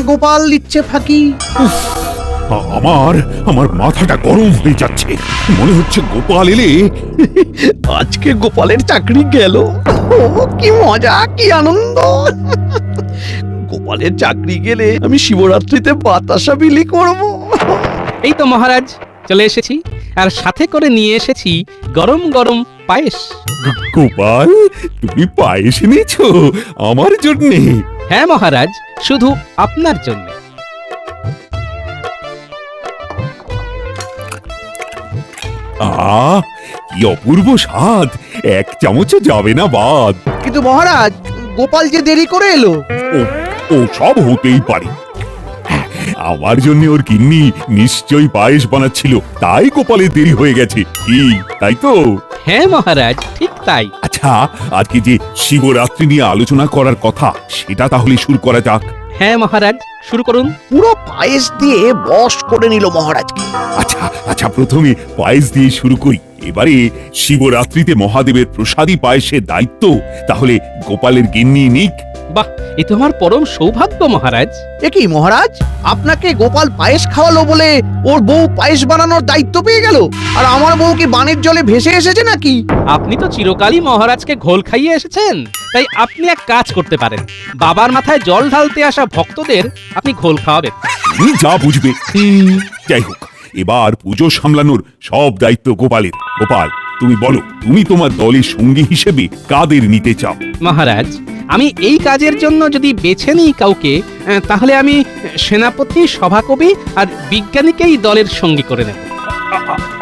গোপাল দিচ্ছে ফাঁকি। আমার আমার মাথাটা গরম হয়ে যাচ্ছে, মনে হচ্ছে গোপাল এলে আজকে গোপালের চাকরি গেল। ও কি মজা, কি আনন্দ! গোপালের চাকরি গেলে আমি শিবরাত্রিতে বাতাসা বিলি করব। এই তো মহারাজ চলে এসেছি, আর সাথে করে নিয়ে এসেছি গরম গরম পায়েস। গোপাল, তুমি পায়েস এনেছো আমার জন্যে? হ্যাঁ মহারাজ, শুধু আপনার জন্য। কি অপূর্ব স্বাদ, এক চামচও যাবে না বাদ। কিন্তু মহারাজ, গোপাল যে দেরি করে এলো। ও ও সব হতেই পারে, আমার জন্য ওর গিন্নি নিশ্চয়ই পায়েস বানাচ্ছিল, তাই গোপালের দেরি হয়ে গেছে। কি তাই তো? হ্যাঁ মহারাজ, ঠিক তাই। আচ্ছা, আজকে যে শিবরাত্রি নিয়ে আলোচনা করার কথা, সেটা তাহলে শুরু করা যাক। হ্যাঁ মহারাজ, শুরু করুন। পুরো পায়েস দিয়ে বশ করে নিল মহারাজকে। আচ্ছা আচ্ছা, প্রথমে পায়েস দিয়ে শুরু করি। এবারে শিবরাত্রিতে মহাদেবের প্রসাদী পায়েসের দায়িত্ব তাহলে গোপালের গিন্নি নিক। বাহ, এ তো আমার পরম সৌভাগ্য মহারাজ। এ কি মহারাজ, আপনাকে গোপাল পায়েস খাওয়ালো বলে ওর বউ পায়েস বানানোর দায়িত্ব পেয়ে গেল, আর আমার বউ কি বানের জলে ভেসে এসেছে নাকি? আপনি তো চিরকালই মহারাজকে ঘোল খাইয়ে এসেছেন, তাই আপনি এক কাজ করতে পারেন, বাবার মাথায় জল ঢালতে আসা ভক্তদের আপনি ঘোল খাওয়াবেন। তুমি যা বুঝবে। যাই হোক, এবার পুজো সামলানোর সব দায়িত্ব গোপালের। গোপাল, তুমি বলো, তুমি তোমার দলের সঙ্গী হিসেবে কাদের নিতে চাও? মহারাজ, আমি এই কাজের জন্য যদি বেছে নিই কাউকে, তাহলে আমি সেনাপতি, সভাকবি আর বিজ্ঞানীকেই দলের সঙ্গী করে নেব।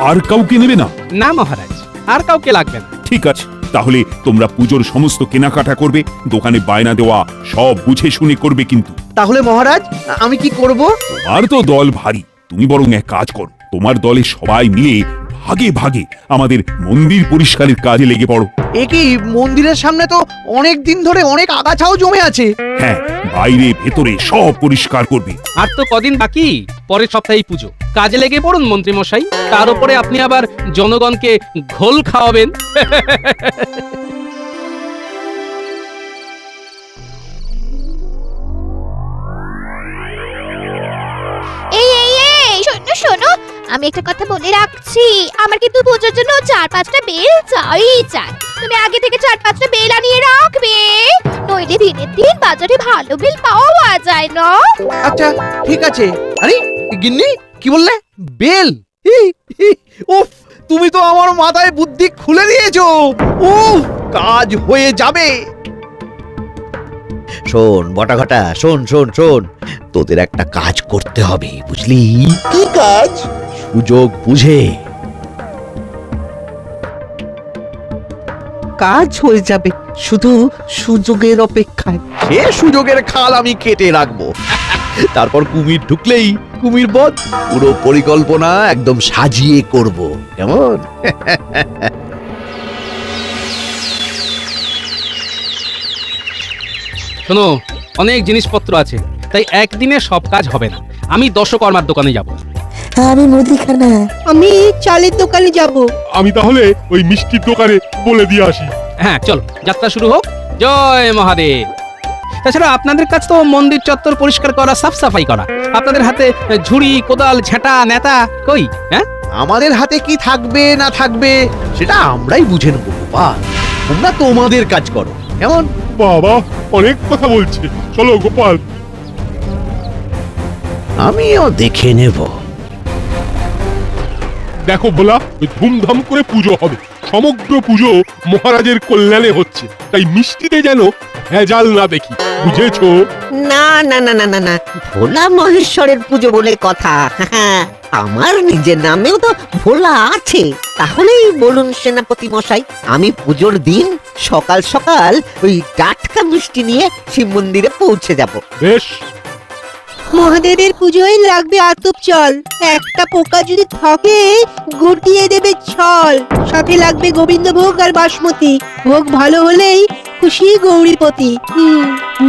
আর কাউকে নেবে না? না মহারাজ, আর কাউকে লাগবে না। ঠিক আছে, তাহলে তোমরা পুজোর সমস্ত কেনাকাটা করবে, দোকানে বায়না দেওয়া সব বুঝে শুনে করবে। কিন্তু তাহলে মহারাজ, আমি কি করব? তোমার তো দল ভারী, তুমি বরং এক কাজ করো, তোমার দলে সবাই মিলে ভাগে ভাগে আমাদের মন্দির পরিষ্কারের কাজে লেগে পড়ো। এ কি, মন্দিরের সামনে তো অনেক দিন ধরে অনেক আগাছাও জমে আছে। হ্যাঁ, বাইরে ভেতরে সব পরিষ্কার করবে। আর তো কদিন বাকি, পরের সপ্তাহেই পুজো। কাজে লেগে পড়ুন মন্ত্রী মশাই, তার উপরে আপনি আবার জনগণকে ঘোল খাওয়াবেন। এই শোনো শোনো, আমি একটা কথা বলে রাখছি, আমার কিন্তু পুজোর জন্য 4-5টা বেল চাই। তুমি আগে থেকে 4-5টা বেল আনিয়ে রাখবে, নইলে দিনের দিন বাজারে ভালো বেল পাওয়া যায় না। আচ্ছা ঠিক আছে। আরে গিন্নি, কি বললে? বেল? উফ, তুমি তো আমার মাথায় বুদ্ধি খুলে দিয়েছো। উফ, কাজ হয়ে যাবে। শোন বটাঘটা, শোন শোন শোন, তোদের একটা কাজ করতে হবে, বুঝলি? কি কাজ? সুযোগ বুঝে। কাজ হয়ে যাবে, শুধু সুযোগের অপেক্ষায়। সে সুযোগের খাল আমি কেটে রাখবো। তারপর কুমির ঢুকলেই কুমির বধ। পুরো পরিকল্পনা একদম সাজিয়ে করব, কেমন? শোনো, অনেক জিনিসপত্র আছে, তাই একদিনে সব কাজ হবে না। আমি দশকর্মার দোকানে যাব। আমি মুদিখানা। আমি চালের দোকানে যাব। আমি তাহলে ওই মিষ্টির দোকানে বলে দিয়ে আসি। হ্যাঁ চলো, যাত্রা শুরু হোক। জয় মহাদেব। তাছাড়া আপনাদের কাজ তো মন্দির চত্বর পরিষ্কার করা, সাফ সাফাই করা। আপনাদের হাতে ঝুড়ি, কোদাল, ঝাঁটা, নেতা কই? হ্যাঁ, আমাদের হাতে কি থাকবে না থাকবে সেটা আমরাই বুঝে নেবো গোপাল। তোমরা তোমাদের কাজ করো, কেমন? বাবা অনেক কথা বলছে, চলো গোপাল। আমিও দেখে নেব। দেখো ভোলা, ওই ধুমধাম করে পুজো হবে। সমগ্র পুজো মহারাজের কল্যাণে হচ্ছে, তাই মিষ্টিতে যেন ভেজাল না দেখি, বুঝেছো? না না না না না না, ভোলা মহেশ্বরের পুজো বলে কথা। আমার নিজের নামেও তো ভোলা আছে। তাহলেই বলুন সেনাপতি মশাই, আমি পুজোর দিন সকাল সকাল ওই টাটকা মিষ্টি নিয়ে শিব মন্দিরে পৌঁছে যাব। বেশ, মহাদেবের পুজোয় লাগবে আতপ চাল, একটা পোকা যদি থাকে গুটিয়ে দেবে ছল। সাথে লাগবে গোবিন্দভোগ আর বাসমতি ভোগ, ভালো হলেই খুশি গৌরীপতি।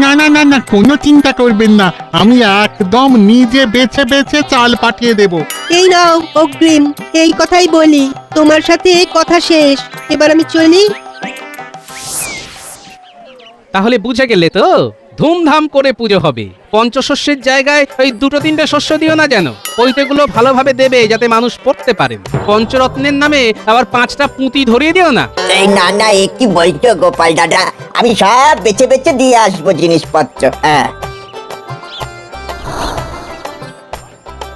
না না না না, কোনো চিন্তা করবেন না, আমি একদম নিজে বেছে বেছে চাল পাঠিয়ে দেব। এই নাও অগ্রিম, এই কথাই বলি। তোমার সাথে কথা শেষ, এবার আমি চলি। তাহলে বুঝে গেলে তো, ধুমধাম করে পুজো হবে। পঞ্চশস্যের জায়গায় ওই 2-3টে শস্য দিও না যেন। পৈতেগুলো ভালোভাবে দেবে যাতে মানুষ পড়তে পারেন। পঞ্চরত্নের নামে আবার 5টা পুঁতি ধরিয়ে দিও না। এই না না, এ কি বলছো গোপাল দাদা? আমি সব বেছে বেছে দিয়ে আসবো জিনিসপত্র। হ্যাঁ,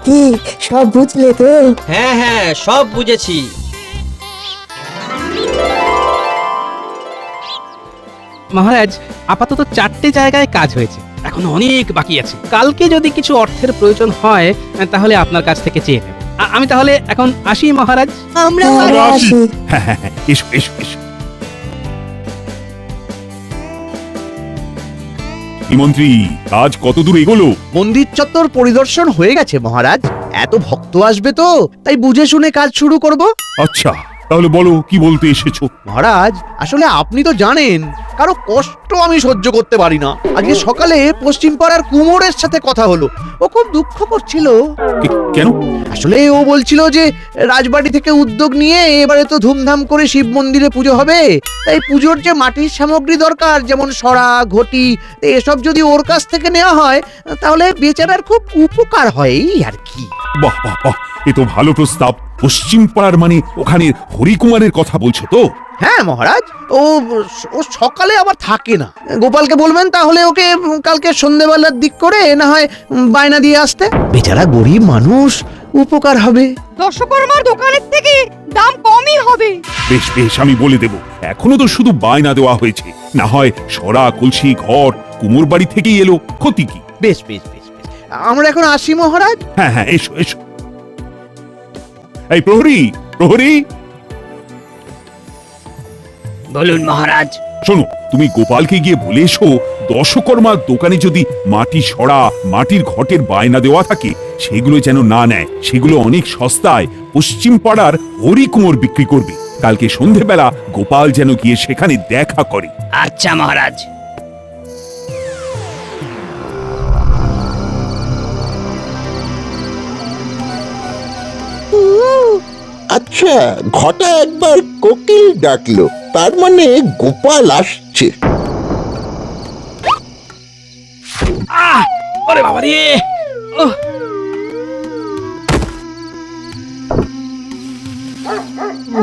কি সব বুঝলে তো? হ্যাঁ হ্যাঁ, সব বুঝেছি। মহারাজ, আপাতত 4টে জায়গায় কাজ হয়েছে, এখন অনেক বাকি আছে। কালকে যদি কিছু অর্থের প্রয়োজন হয় তাহলে আপনার কাছ থেকে চেয়ে নেব। আমি তাহলে এখন আসি মহারাজ। আমরা আমরা আসি। হ্যাঁ হ্যাঁ হ্যাঁ, এসো এসো এসো। কি মন্ত্রী, কাজ কত দূর এগোলো? মন্দির চত্বর পরিদর্শন হয়ে গেছে মহারাজ। এত ভক্ত আসবে তো, তাই বুঝে শুনে কাজ শুরু করব। আচ্ছা, তাহলে বলো কি বলতে এসেছো? মহারাজ, আসলে আপনি তো জানেন কারো কষ্ট আমি সহ্য করতে পারি না। আজকে সকালে পশ্চিম পাড়ার কুমোরের সাথে কথা হলো। ও খুব দুঃখ করছিল। কেন? আসলে ও বলছিল যে রাজবাড়ি থেকে উদ্যোগ নিয়ে এবারে তো ধুমধাম করে শিব মন্দিরে পুজো হবে, তাই পুজোর যে মাটির সামগ্রী দরকার, যেমন সরা, ঘটি, এসব যদি ওর কাছ থেকে নেওয়া হয় তাহলে বেচারার খুব উপকার হয় এই আর কি। বাহ বাহ বাহ, এ তো ভালো প্রস্তাব। পশ্চিম পাড়ার মানে ওখানে হরিকুমারের কথা বলছো তো? হ্যাঁ মহারাজ, ও ও সকালে আবার থাকে না। গোপালকে বলবেন তাহলে ওকে কালকে সন্ধ্যেবেলার দিক করে না হয় বায়না দিয়ে আসতে। বেচারা গরিব মানুষ, উপকার হবে। দশকর্মার দোকানের থেকে দাম কমই হবে। বেশ বেশ, আমি বলে দেব। এখনো তো শুধু বায়না দেওয়া হয়েছে, না হয় সরা, কলসি, ঘট কুমোর বাড়ি থেকেই এলো, ক্ষতি কি? বেশ বেশ বেশ বেশ, আমরা এখন আসি মহারাজ। হ্যাঁ হ্যাঁ, এসো এসো। এই প্রহরী, প্রহরী, বলুন মহারাজ। শোনো, তুমি গোপালকে গিয়ে বলে এসো দশকর্মার দোকানে যদি মাটি সরা, মাটির ঘটের বায়না দেওয়া থাকে সেগুলো যেন না নেয়। সেগুলো অনেক সস্তায় পশ্চিম পাড়ার হরিকুমোর বিক্রি করবে। কালকে সন্ধেবেলা গোপাল যেন গিয়ে সেখানে দেখা করে। আচ্ছা মহারাজ। আচ্ছা, ঘটা একবার কোকিল ডাকলো, তার মানে গোপাল আসছে। ওরে বাবা রে!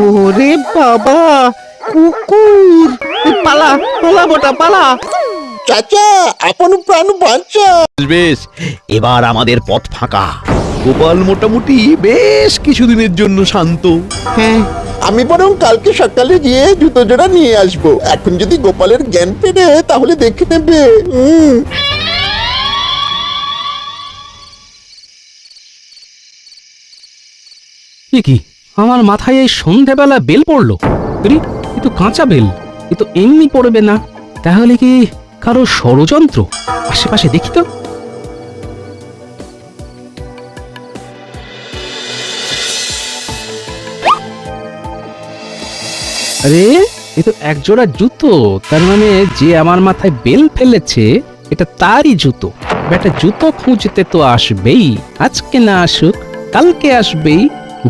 ওরে বাবা, কুকুর! পালা পালা মোটা পালা। চাচা, আপন প্রাণ বাঁচা। বেশ, এবার আমাদের পথ ফাঁকা। গোপাল মোটামুটি বেশ কিছুদিনের জন্য শান্ত। হ্যাঁ, আমি বরং কালকে সকালে গিয়ে জুতো জোড়া নিয়ে আসবো। এখন যদি গোপালের জ্ঞান ফেরে তাহলে দেখে নেবে। কি আমার মাথায় এই সন্ধেবেলা বেল পড়লো? এ তো কাঁচা বেল, এ তো এমনি পড়বে না। তাহলে কি কারো ষড়যন্ত্র? আশেপাশে দেখি তো। আরে, এ তো একজোড়া জুতো। তার মানে যে আমার মাথায় বেল ফেলেছে এটা তারই জুতো। বেটা জুতো খুঁজতে তো আসবেই, আজকে না আসুক কালকে আসবেই।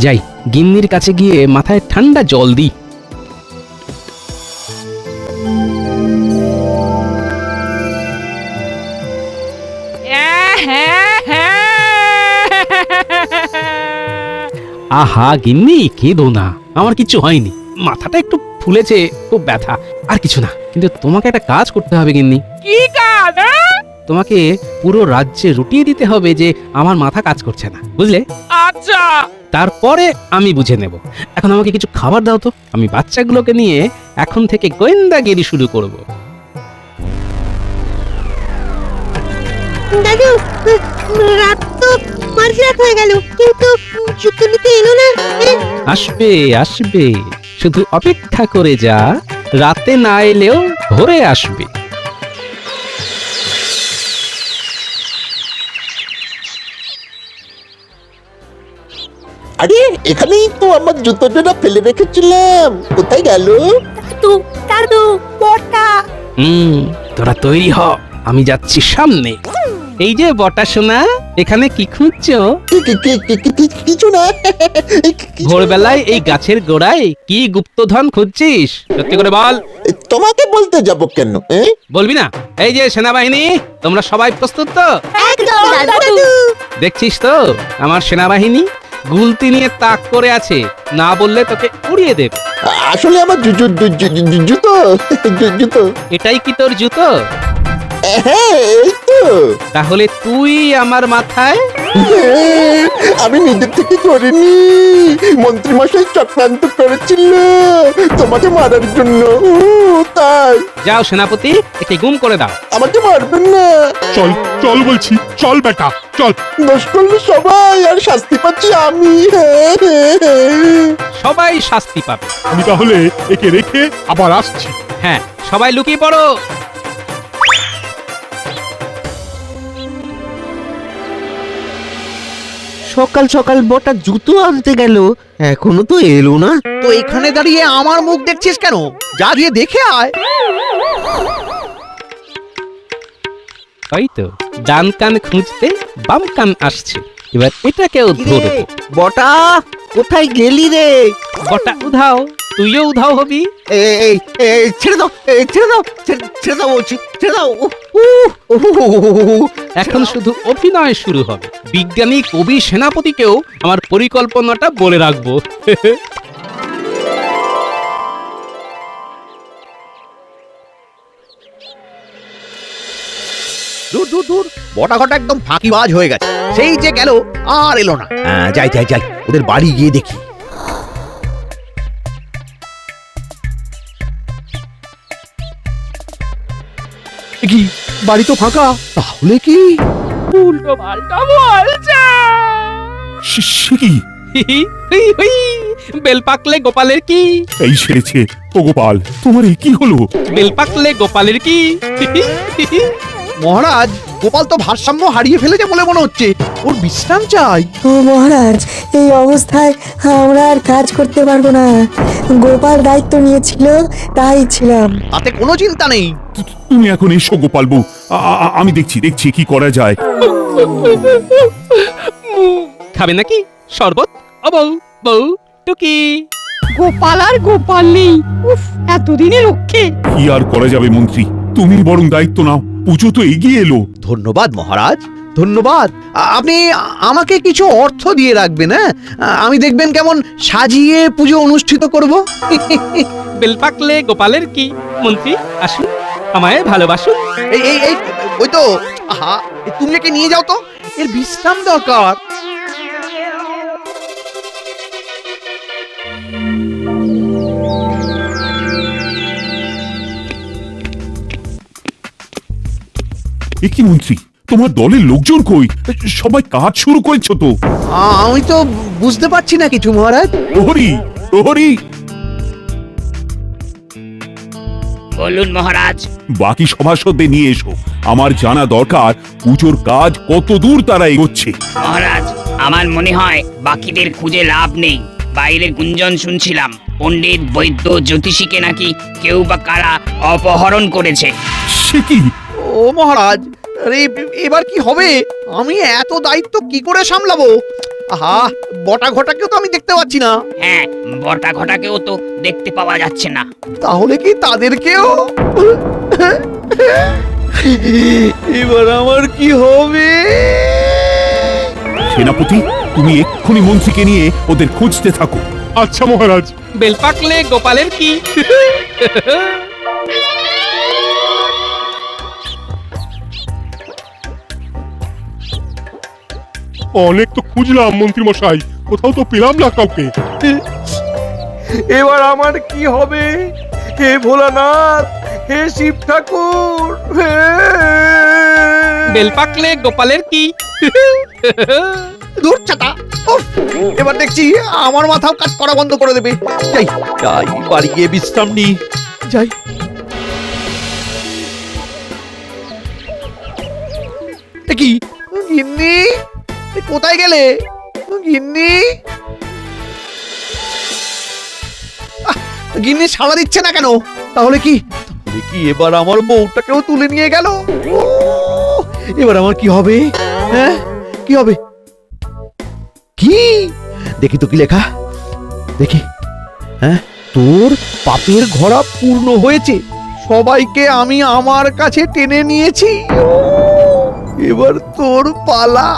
যাই, গিন্নির কাছে গিয়ে মাথায় ঠান্ডা জল দিই। আহা গিন্নি, কেঁদো না, আমার কিছু হয়নি। মাথাটা একটু ফুলেছে, খুব ব্যথা, আর কিছু না। কিন্তু তোমাকে একটা কাজ করতে হবে গিন্নি। কি কাজ? তোমাকে পুরো রাজ্যে রুটিয়ে দিতে হবে যে আমার মাথা কাজ করছে না, বুঝলে? আচ্ছা, তারপরে আমি বুঝে নেব। এখন আমাকে কিছু খাবার দাও তো, আমি বাচ্চাগুলোকে নিয়ে এখন থেকে গোয়েন্দাগিরি শুরু করব। দাদু, রাত তো মাঝরাত হয়ে গেল, কিন্তু জুতো নিতে এলো না। আসবে আসবে, শুধু অপেক্ষা করে যা, রাতে না এলেও ভোরে আসবে। আরে, এখানেই তো আমার জুতো জোড়া ফেলে রেখেছিলাম, কোথায় গেল? দাদু, বড়টা। তোরা তৈরি হ, আমি যাচ্ছি সামনে। এই যে বটা সোনা, এখানে কি খুঁজছো? কি কিছু না। ভোরবেলায় এই গাছের গোড়ায় কি গুপ্তধন খুঁজছিস? সত্যি করে বল। তোমাকে বলতে যাব কেন? বলবি না? এই যে সেনাবাহিনী, তোমরা সবাই প্রস্তুত তো? একদম দাদু। দেখছিস তো আমার সেনাবাহিনী গুলতি নিয়ে তাক করে আছে, না বললে তোকে উড়িয়ে দেবে। আসলে আমার জুতো জুতো। এটাই কি তোর জুতো? হ্যাঁ, এই তো। তাহলে তুই আমার মাথায়? আমি নিজের থেকে করিনি, মন্ত্রী মশাই চক্রান্ত করেছিল তোমাকে মারার জন্য, তাই। যাও সেনাপতি, একে গুম করে দাও। আমাকে মারবেন না। চল চল বলছি, চল বেটা চল। দোষ করলে সবাই, আর শাস্তি পাচ্ছি আমি। সবাই শাস্তি পাবে। আমি তাহলে একে রেখে আবার আসছি। হ্যাঁ, সবাই লুকিয়ে পড়ো। সকাল সকাল বটা জুতো আনতে গেল, এখনো তো এলো না। তো এখানে দাঁড়িয়ে আমার মুখ দেখছিস কেন? যা দিয়ে দেখে আয়। ওই তো ডান কান খুঁজতে বাম কান আসছে, এবার এটাকেও ধরবো। বটা কোথায় গেলি রে? গোটা উধাও, তুইও উধাও হবি। এই ছেড়ে দাও, ছেড়ে দাও, ছেড়ে দাও বলছি, ছেড়ে দাও। এখন শুধু অভিনয় শুরু হবে। বিজ্ঞানী কবি সেনাপতিকেও আমার পরিকল্পনাটা বলে রাখবো। দূর দূর দূর, বটা ঘটা একদম ফাঁকিবাজ হয়ে গেছে। সেই যে গেল, আর এলো না। যাই যাই যাই, ওদের বাড়ি গিয়ে দেখি। কি বাড়ি তো ফাঁকা, তাহলে কি উল্টো পাল্টা বলছে। সে কি? বেল পাকলে গোপালের কি? এই সেরেছে। ও গোপাল, তোমার এই কি হলো? বেল পাকলে গোপালের কি? মহারাজ, গোপাল তো ভারসাম্য হারিয়ে ফেলেছে বলে মনে হচ্ছে। ওর বিশ্রাম চাই। ও মহারাজ, এই অবস্থায় আমরা আর কাজ করতে পারবো না। গোপাল দায়িত্ব নিয়েছিল, তাই ছিলাম। তাতে কোনো চিন্তা নেই। তুমি এখন এসো গোপাল বউ, আমি দেখছি কি করা যায়। খাবে নাকি শরবত? ও বউ, বউ টুকি। গোপাল আর গোপাল নেই। উফ, এতদিনে রক্ষে। কি আর করা যাবে মন্ত্রী, তুমি বরং দায়িত্ব নাও। পুজো তো এগিয়ে এলো। ধন্যবাদ মহারাজ, ধন্যবাদ। আপনি আমাকে কিছু অর্থ দিয়ে রাখবেন। হ্যাঁ, আমি দেখবেন কেমন সাজিয়ে পুজো অনুষ্ঠিত করব। বেল পাকলে গোপালের কি? মন্ত্রী আসুন, আমায় ভালোবাসুন। এই এই এই, ওই তো। আহা, তুমি একে নিয়ে যাও তো, এর বিশ্রাম দরকার। এ কি মন্ত্রী, তোমার দলের লোকজন কই? সবাই কাজ শুরু করেছো তো? আমি তো বুঝতে পারছি না কিছু মহারাজ। প্রহরী, প্রহরী। বলুন মহারাজ। বাকি সভাসদদের নিয়ে এসো। আমার জানা দরকার পুজোর কাজ কত দূর তারা এগোচ্ছে। মহারাজ, আমার মনে হয় বাকিদের খুঁজে লাভ নেই। বাইরে গুঞ্জন শুনছিলাম পণ্ডিত, বৈদ্য, জ্যোতিষীকে নাকি কেউ বা কারা অপহরণ করেছে। সে কি? ও মহারাজ, আরে এবার কি হবে? আমি এত দায়িত্ব কি করে সামলাবো? আহা, বটা ঘটাকেও তো আমি দেখতে পাচ্ছি না। হ্যাঁ, বটা ঘটাকেও তো দেখতে পাওয়া যাচ্ছে না। তাহলে কি তাদেরকেও? এবার আমার কি হবে? সেনাপতি, তুমি এক্ষুনি মন্ত্রীকে নিয়ে ওদের খুঁজতে থাকো। আচ্ছা মহারাজ। বেল পাকলে গোপালের কি? অনেক তো খুঁজলাম মন্ত্রী মশাই, কোথাও তো পেলাম না কাউকে। এবার আমার কি হবে? হে ভোলানাথ, হে শিব ঠাকুর, বেল পাকলে গোপালের কি? দূর চাতা। উফ, এবার দেখছি আমার মাথাও কাজ করা বন্ধ করে দেবে। যাই যাই, বাড়ি গিয়ে বিশ্রাম নি। যাই। কি গিন্নি, কোথায় গেলে গিন্নি? গিন্নি সাড়া দিচ্ছে না কেন? তাহলে কি এবার আমার বউটাকেও তুলে নিয়ে গেল? এবার আমার কি হবে? হ্যাঁ, কি হবে? কি দেখি তো কি লেখা, দেখি। হ্যাঁ, তোর পাপের ঘোড়া পূর্ণ হয়েছে, সবাইকে আমি আমার কাছে টেনে নিয়েছি, এবার তোর পালা।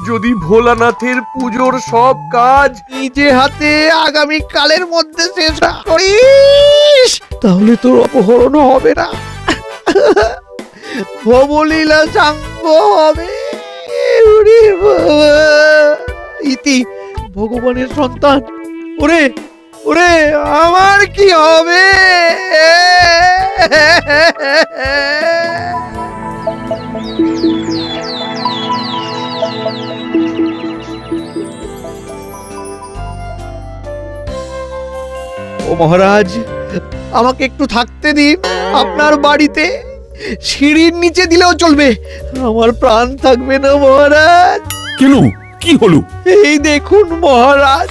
যদি ভোলানাথের পুজোর সব কাজ নিজে হাতে আগামী কালের মধ্যে শেষ করিস, তাহলে তোর অপহরণ হবে না, ভবলীলা সাঙ্গ হবে। ওরে বাবা, ইতি ভগবানের সন্তান, ওরে ওরে আমার কি হবে? ও মহারাজ, আমাকে একটু থাকতে দিন আপনার বাড়িতে, সিঁড়ির নিচে দিলেও চলবে, আমার প্রাণ থাকবে না মহারাজ। কেন, কি হলো? এই দেখুন মহারাজ।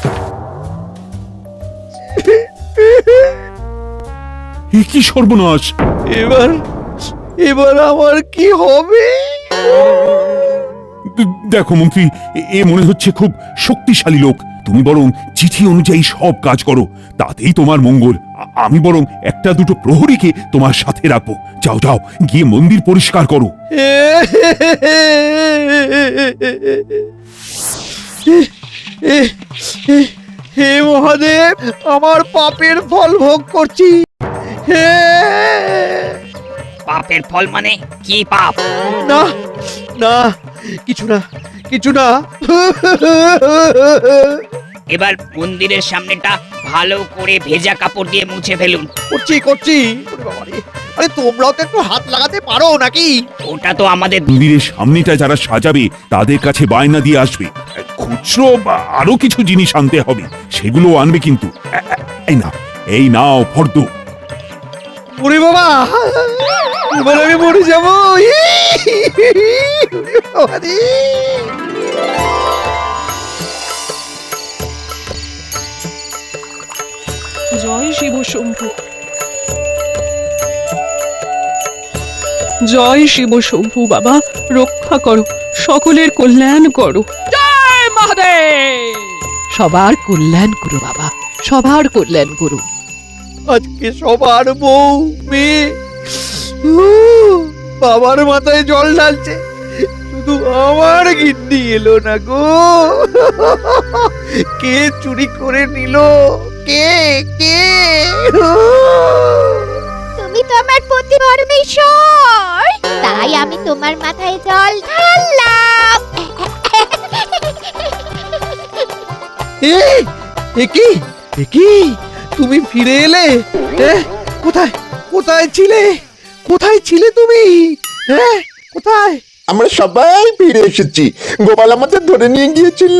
এ কি সর্বনাশ! এবার এবার আমার কি হবে? দেখো মন্ত্রী, এ মনে হচ্ছে খুব শক্তিশালী লোক। তুমি বরং চিঠি অনুযায়ী সব কাজ করো, তাতেই তোমার মঙ্গল। আমি বরং একটা দুটো প্রহরীকে তোমার সাথে রাখবো। যাও যাও, গিয়ে মন্দির পরিষ্কার করো। হে মহাদেব, আমার পাপের ফল ভোগ করছি। হে, পাপের ফল মানে কি পাপ? না না, কিছু না, কিছু না। এবার মন্দিরের সামনেটা ভালো করে ভেজা কাপড় দিয়ে মুছে ফেলুন। করছি করছি। ওরে বাবা রে, আরে তোমরাও তো একটু হাত লাগাতে পারো নাকি? ওটা তো আমাদের মন্দিরের সামনেটা যারা সাজাবে তাদের কাছে বায়না দিয়ে আসবে, খুচরো বা আরো কিছু জিনিস আনতে হবে, সেগুলো আনবে কিন্তু। এই নাও ফর্দ। ওরে বাবা, এবার আমি মরে যাবো। বাবা রে। জয় শিব শম্ভু, জয় শিব শম্ভু। বাবা রক্ষা করো, সকলের কল্যাণ করো। জয় মহাদেব। সবার কল্যাণ করো বাবা, সবার কল্যাণ করো। আজকে সবার বউ মেয়ে বাবার মাথায় জল ঢালছে, শুধু আমার গিন্নি এলো না গো। কে চুরি করে নিল? কে কে? তুমি তো আমার পতি পরমেশ্বর, তাই আমি তোমার মাথায় জল ঢাললাম। এ কি তুমি ফিরে এলে? কোথায় কোথায় ছিলে? কোথায় ছিলে তুমি? কোথায়? আমরা সবাই ফিরে এসেছি, গোপাল আমাদের ধরে নিয়ে গিয়েছিল।